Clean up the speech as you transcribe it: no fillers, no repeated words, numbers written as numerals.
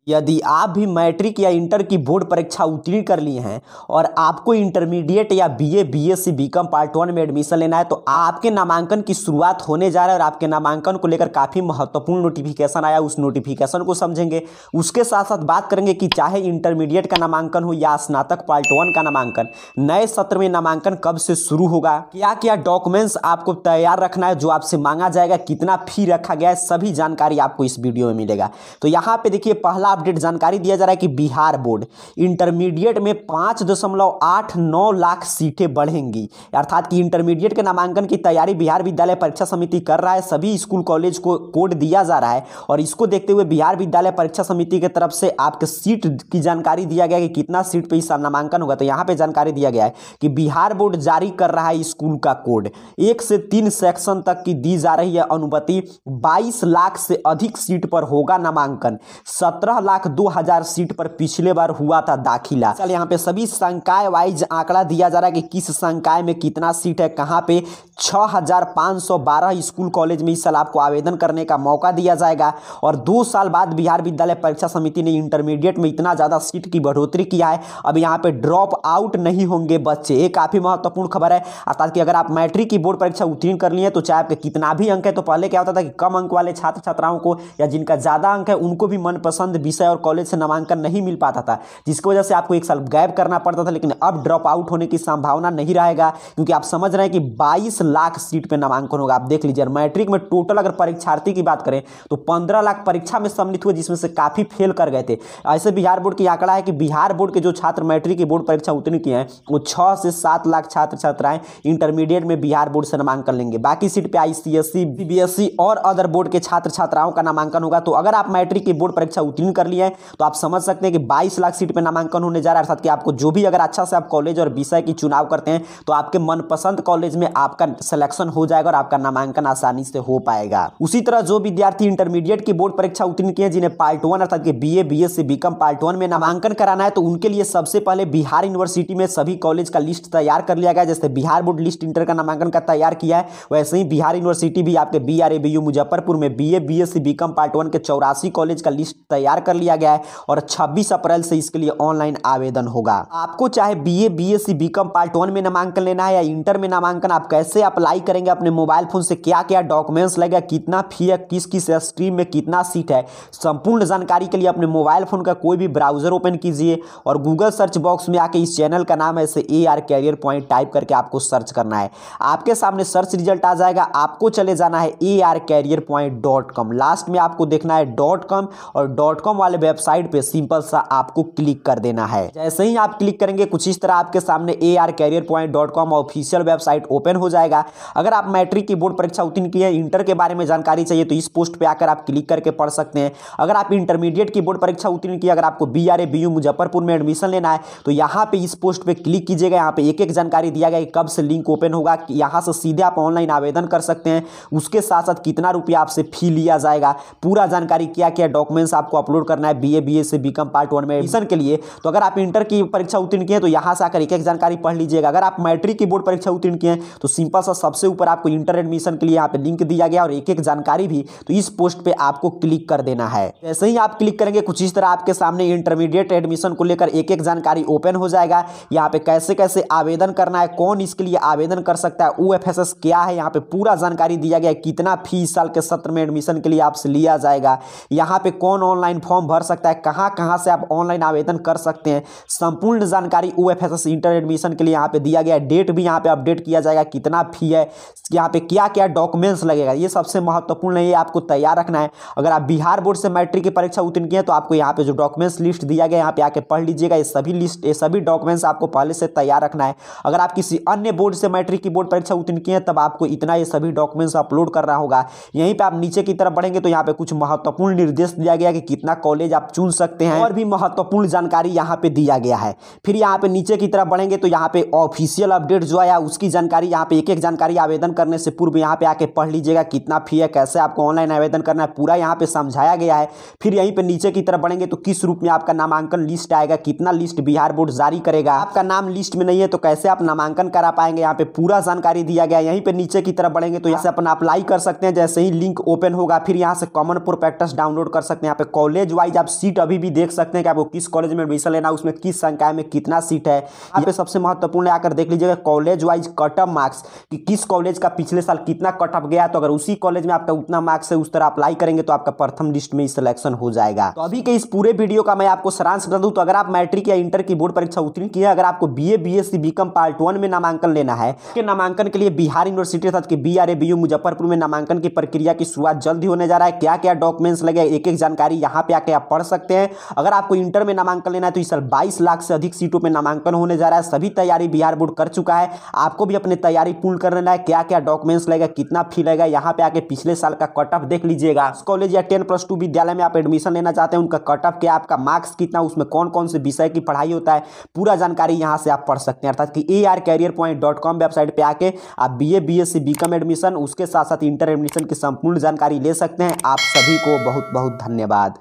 यदि आप भी मैट्रिक या इंटर की बोर्ड परीक्षा उत्तीर्ण कर लिए हैं और आपको इंटरमीडिएट या बीए, बीएससी, बीकॉम पार्ट 1 में एडमिशन लेना है तो आपके नामांकन की शुरुआत होने जा रहा है और आपके नामांकन को लेकर काफ़ी महत्वपूर्ण नोटिफिकेशन आया, उस नोटिफिकेशन को समझेंगे। उसके साथ साथ बात करेंगे कि चाहे इंटरमीडिएट का नामांकन हो या स्नातक पार्ट 1 का नामांकन, नए सत्र में नामांकन कब से शुरू होगा, क्या क्या डॉक्यूमेंट्स आपको तैयार रखना है, जो आपसे मांगा जाएगा, कितना फी रखा गया है, सभी जानकारी आपको इस वीडियो में मिलेगा। तो यहाँ पे देखिए पहला अपडेट जानकारी दिया जा रहा है कि बिहार बोर्ड इंटरमीडिएट में 5.89 लाख सीटें बढ़ेंगी। अर्थात कि इंटरमीडिएट के नामांकन की तैयारी बिहार विद्यालय परीक्षा समिति कर रहा है। सभी स्कूल कॉलेज को कोड दिया जा रहा है और इसको देखते हुए बिहार विद्यालय परीक्षा समिति की तरफ से आपके सीट की जानकारी दिया गया कि कितना सीट पे इस नामांकन होगा। तो यहाँ पे जानकारी दिया गया है कि बिहार बोर्ड जारी कर रहा है स्कूल का कोड। 1 से 3 सेक्शन तक की दी जा रही है अनुमति। 22 लाख से अधिक सीट पर होगा नामांकन। 17,02,000 सीट पर पिछले बार हुआ था दाखिला। चल यहाँ पे सभी संकाय वाइज आंकड़ा दिया जा रहा है कि किस संकाय में कितना सीट है, कहाँ पे 6,512 स्कूल कॉलेज में इस साल आपको आवेदन करने का मौका दिया जाएगा। और 2 साल बाद बिहार विद्यालय परीक्षा समिति ने इंटरमीडिएट में इतना ज़्यादा सीट की बढ़ोतरी किया है। अब यहाँ पे ड्रॉप आउट नहीं होंगे बच्चे। ये काफ़ी महत्वपूर्ण खबर है। अर्थात कि अगर आप मैट्रिक की बोर्ड परीक्षा उत्तीर्ण कर लिए तो चाहे आपके कितना भी अंक है, तो पहले क्या होता था कि कम अंक वाले छात्र छात्राओं को या जिनका ज़्यादा अंक है उनको भी मनपसंद विषय और कॉलेज से नामांकन नहीं मिल पाता था, जिसकी वजह से आपको 1 साल गैप करना पड़ता था। लेकिन अब ड्रॉप आउट होने की संभावना नहीं रहेगा, क्योंकि आप समझ रहे हैं कि 22 लाख सीट पे नामांकन होगा। आप देख लीजिए मैट्रिक में टोटल अगर परीक्षार्थी की बात करें तो 15 लाख परीक्षा में सम्मिलित हुए, जिसमें से काफी फेल कर गए थे। ऐसे बिहार बोर्ड की आंकड़ा है कि बिहार बोर्ड के जो छात्र मैट्रिक की बोर्ड परीक्षा उत्तीर्ण किए हैं वो 6 से 7 लाख छात्र छात्राएं इंटरमीडिएट में बिहार बोर्ड से नामांकन लेंगे। बाकी सीट पे आईसीएसई, सीबीएसई और अदर बोर्ड के छात्र छात्राओं का नामांकन होगा। तो अगर आप मैट्रिक की बोर्ड परीक्षा उत्तीर्ण कर लिए हैं तो आप समझ सकते हैं कि 22 लाख सीट पे नामांकन होने जा रहा है। अर्थात कि आपको जो भी अगर अच्छा से आप कॉलेज और विषय की चुनाव करते हैं तो आपके मनपसंद कॉलेज में आपका सिलेक्शन हो जाएगा और आपका नामांकन आसानी से हो पाएगा। उसी तरह जो विद्यार्थी इंटरमीडिएट की बोर्ड परीक्षा उत्तीर्ण किए जिन्हें पार्ट 1 अर्थात कि बीए, बीएससी, बीकॉम पार्ट 1 में नामांकन कराना है तो उनके लिए सबसे पहले बिहार यूनिवर्सिटी में सभी कॉलेज का लिस्ट तैयार कर लिया गया। जैसे बिहार बोर्ड लिस्ट इंटर का नामांकन का तैयार किया है, वैसे ही बिहार यूनिवर्सिटी भी आपके बीआरएबीयू मुजफ्फरपुर में बीए, बीएससी, बीकॉम पार्ट 1 के 84 कॉलेज का लिस्ट तैयार कर लिया गया है और 26 अप्रैल से इसके लिए ऑनलाइन आवेदन होगा। आपको चाहे बीए, बीएससी, बीकॉम पार्ट 1 में नामांकन लेना है या इंटर में नामांकन, आप कैसे अप्लाई करेंगे, अपने मोबाइल फोन से क्या क्या डॉक्यूमेंट्स लगेगा, कितना फी है, किस किस स्ट्रीम में कितना सीट है, संपूर्ण जानकारी के लिए अपने मोबाइल फोन का कोई भी ब्राउजर ओपन कीजिए और गूगल सर्च बॉक्स में आके इस चैनल का नाम ऐसे AR कैरियर पॉइंट टाइप करके आपको सर्च करना है। आपके सामने सर्च रिजल्ट आ जाएगा। आपको चले जाना है arcareerpoint.com। लास्ट में आपको देखना है .com और .com वाले वेबसाइट पे सिंपल सा आपको क्लिक कर देना है। जैसे ही आप क्लिक करेंगे कुछ इस तरह आपके सामने arcareerpoint.com ऑफिशियल वेबसाइट ओपन हो जाएगा। अगर आप मैट्रिक की बोर्ड परीक्षा उत्तीर्ण किए हैं, इंटर के बारे में जानकारी चाहिए तो इस पोस्ट पे आकर आप क्लिक करके पढ़ सकते हैं। अगर आप इंटरमीडिएट की बोर्ड परीक्षा उत्तीर्ण किए, अगर आपको बीआरएबीयू मुजफ्फरपुर में एडमिशन लेना है तो यहाँ पे इस पोस्ट पे क्लिक कीजिएगा। यहाँ पे एक एक जानकारी दिया गया कि कब से लिंक ओपन होगा, यहाँ से सीधे आप ऑनलाइन आवेदन कर सकते हैं। उसके साथ साथ कितना रुपया आपसे फी लिया जाएगा, पूरा जानकारी, क्या क्या डॉक्यूमेंट्स आपको अपलोड करना है बीए, बीएससी, बीकॉम पार्ट 1 में एडमिशन के लिए। तो अगर आप इंटर की परीक्षा उत्तीर्ण किए तो यहाँ से आकर एक एक जानकारी पढ़ लीजिएगा। अगर आप मैट्रिक की बोर्ड परीक्षा उत्तीर्ण किए तो सिंपल सा सबसे ऊपर आपको इंटर एडमिशन के लिए यहाँ पे लिंक दिया गया और एक एक जानकारी भी, तो इस पोस्ट पे आपको क्लिक कर देना है। जैसे ही आप क्लिक करेंगे कुछ इस तरह आपके सामने इंटरमीडिएट एडमिशन को लेकर एक एक जानकारी ओपन हो जाएगा। यहाँ पे कैसे कैसे आवेदन करना है, कौन इसके लिए आवेदन कर सकता है, OFSS क्या है, यहाँ पे पूरा जानकारी दिया गया है। कितना फी साल के सत्र में एडमिशन के लिए आपसे लिया जाएगा, यहाँ पे कौन ऑनलाइन फॉर्म भर सकता है, कहाँ कहाँ से आप ऑनलाइन आवेदन कर सकते हैं, संपूर्ण जानकारी OFSS इंटर एडमिशन के लिए यहाँ पे दिया गया है। डेट भी यहाँ पे अपडेट किया जाएगा, कितना फी है, यहाँ पे क्या क्या डॉक्यूमेंट्स लगेगा, ये सबसे महत्वपूर्ण है, ये आपको तैयार रखना है। अगर आप बिहार बोर्ड से मैट्रिक की परीक्षा उत्तीर्ण किए तो आपको यहाँ पे जो डॉक्यूमेंट्स लिस्ट दिया गया यहाँ पे आके पढ़ लीजिएगा। ये सभी डॉक्यूमेंट्स आपको पहले से तैयार रखना है। अगर आप किसी अन्य बोर्ड से मैट्रिक की बोर्ड परीक्षा उत्तीर्ण किए तब आपको इतना ये सभी डॉक्यूमेंट्स अपलोड करना होगा। यहीं पे आप नीचे की तरफ बढ़ेंगे तो यहाँ पे कुछ महत्वपूर्ण निर्देश दिया गया कि कितना कॉलेज आप चुन सकते हैं और भी महत्वपूर्ण जानकारी यहाँ पे दिया गया है। फिर यहाँ पे नीचे की तरफ बढ़ेंगे तो यहाँ पे ऑफिशियल अपडेट जो आया उसकी जानकारी, यहाँ पे एक एक जानकारी आवेदन करने से पूर्व यहाँ पे आके पढ़ लीजिएगा, कितना फी है, कैसे आपको ऑनलाइन आवेदन करना है, पूरा यहाँ पे समझाया गया है। फिर यहीं पे नीचे की तरफ बढ़ेंगे तो किस रूप में आपका नामांकन लिस्ट आएगा, कितना लिस्ट बिहार बोर्ड जारी करेगा, आपका नाम लिस्ट में नहीं है तो कैसे आप नामांकन करा पाएंगे, यहाँ पे पूरा जानकारी दिया गया है। यहीं पे नीचे की तरफ बढ़ेंगे तो यहाँ से अपना अप्लाई कर सकते हैं। जैसे ही लिंक ओपन होगा फिर यहाँ से कॉमन प्रोस्पेक्टस डाउनलोड कर सकते हैं। यहाँ पे कॉलेज कॉलेज वाइज आप सीट अभी भी देख सकते हैं कि आपको किस कॉलेज में एडमिशन लेना है, उसमें किस संकाय में कितना सीट है। यहाँ पे सबसे महत्वपूर्ण है, आकर देख लीजिएगा college wise cut off marks कि किस कॉलेज का पिछले साल कितना कट ऑफ गया, तो अगर उसी कॉलेज में आपका उतना मार्क्स है उस तरह अप्लाई करेंगे तो आपका प्रथम लिस्ट में सिलेक्शन हो जाएगा। तो अभी के इस पूरे वीडियो का मैं आपको सारांश बता दूं, तो अगर आप मैट्रिक या इंटर की बोर्ड परीक्षा उत्तीर्ण किए, अगर आपको बीए बीएससी बीकॉम पार्ट 1 में नामांकन लेना है, के नामांकन के लिए बिहार यूनिवर्सिटी अर्थात कि BRABU मुजफ्फरपुर में नामांकन की प्रक्रिया की शुरुआत जल्द ही होने जा रहा है। क्या क्या डॉक्यूमेंट्स लगे, एक एक जानकारी यहाँ पे आके आप पढ़ सकते हैं। अगर आपको इंटर में नामांकन लेना है तो इस साल 22 लाख से अधिक सीटों में नामांकन होने जा रहा है। सभी तैयारी बिहार बोर्ड कर चुका है, आपको भी अपनी तैयारी पूर्ण कर लेना है। क्या क्या डॉक्यूमेंट्स लगेगा, कितना फी लगेगा, यहाँ पे आके पिछले साल का कट ऑफ देख लीजिएगा। कॉलेज या 10+2 विद्यालय में आप एडमिशन लेना चाहते हैं, उनका कट ऑफ क्या, आपका मार्क्स कितना, उसमें कौन कौन से विषय की पढ़ाई होता है, पूरा जानकारी यहाँ से आप पढ़ सकते हैं। अर्थात कि arcareerpoint.com वेबसाइट पे आके आप BA BSc बीकॉम एडमिशन, उसके साथ साथ इंटर एडमिशन की संपूर्ण जानकारी ले सकते हैं। आप सभी को बहुत बहुत धन्यवाद।